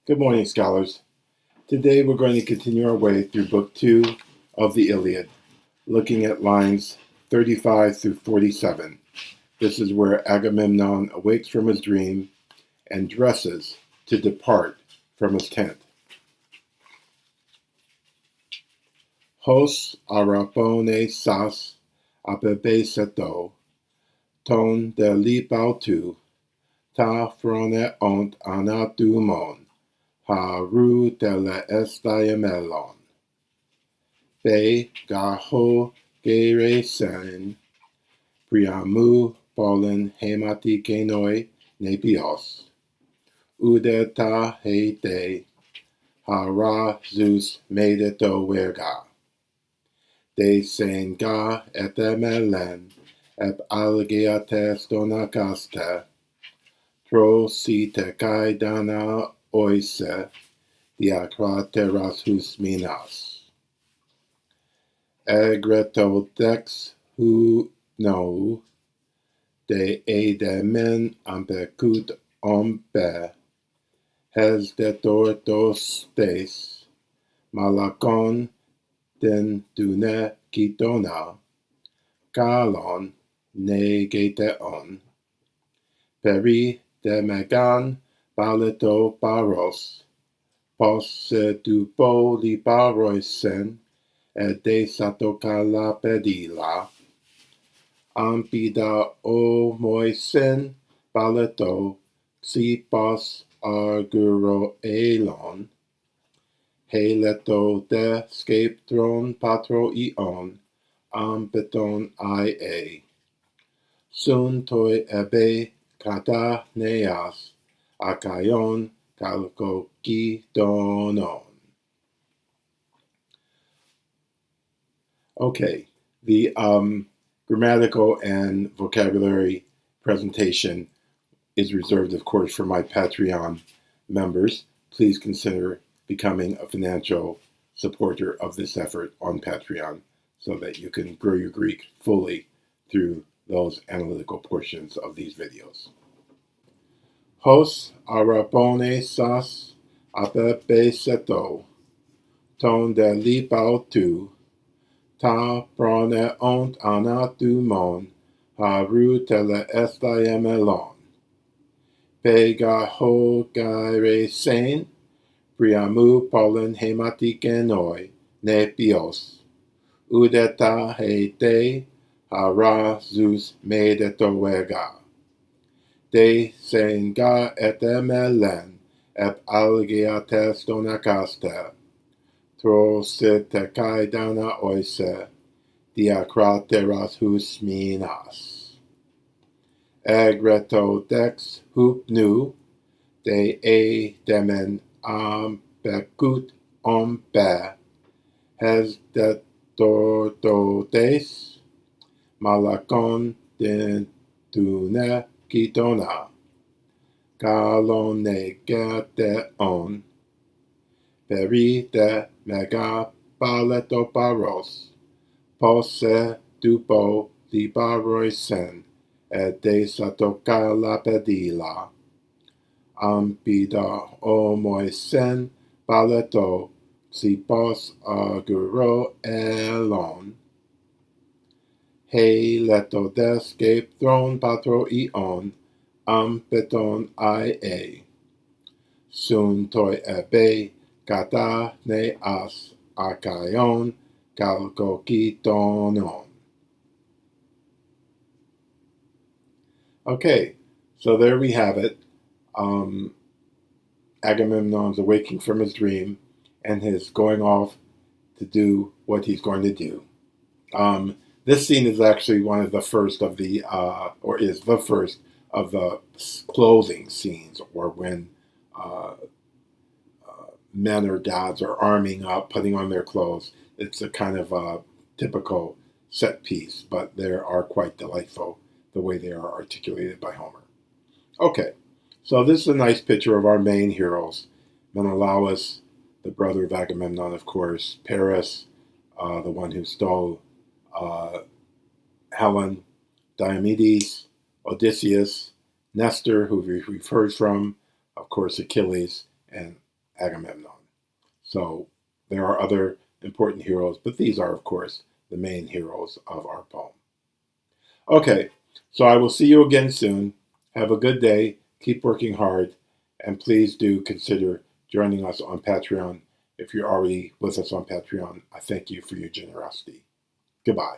Good morning, scholars. Today we're going to continue our way through Book 2 of the Iliad, looking at lines 35 through 47. This is where Agamemnon awakes from his dream and dresses to depart from his tent. Hos arapone sas apebeseto, ton de lipautu, ta frone ont anatumon, haru tele estaemelon. Be gaho geresen, priamu pollen hematikenoi nepios, udeta hete, hara Zeus medeto verga, de senga etemelen, ep algeates donakaste, tro si tekai dana oise, diacrateras hus minas. Egreto dex hu no, de edemen ampecut ompe, hes detortos des, malakon den dune kitona, kalon ne geteon, peri de megan baleto paros, posse dupo liparoisen, et de satokala pedila, ampida o moisen baleto, xipos arguro elon, heleto de skeptron patro ion, ampeton ie, sun toi ebe kata neas, akaion kalkoki donon. Okay, the grammatical and vocabulary presentation is reserved, of course, for my Patreon members. Please consider becoming a financial supporter of this effort on Patreon so that you can grow your Greek fully through those analytical portions of these videos. Hos arapone sas apebeseto, ton de lipautu, ta prone ont anatumon, haru tele estaemelon. Pega ho geresen, priamu pollen hematikenoi nepios, udeta hete, hara Zeus medeto verga, de senga etemelen, ep algeates donakaste, tro sitekai dana oise, diacrateras hus minas. Egreto dex hupnu, de demen ampecut ompe, hes detortotes, malakon dentune kitona, kalon negeteon, peri de mega paletoparos, posse dupo liparoisen, et de satokala pedila, ampida omoisen paleto, xipos aguro elon, he leto descape thron patro ion, ampeton ie, sun toi ebe, kata ne as, akaion, kalkokitonon. Okay, so there we have it. Agamemnon's awaking from his dream and his going off to do what he's going to do. This scene is actually one of the first of the, or is the first of the clothing scenes, or when men or gods are arming up, putting on their clothes. It's a kind of a typical set piece, but they are quite delightful the way they are articulated by Homer. Okay, so this is a nice picture of our main heroes. Menelaus, the brother of Agamemnon, of course, Paris, the one who stole Helen, Diomedes, Odysseus, Nestor, who we've heard from, of course, Achilles, and Agamemnon. So there are other important heroes, but these are, of course, the main heroes of our poem. Okay, so I will see you again soon. Have a good day, keep working hard, and please do consider joining us on Patreon. If you're already with us on Patreon, I thank you for your generosity. Goodbye.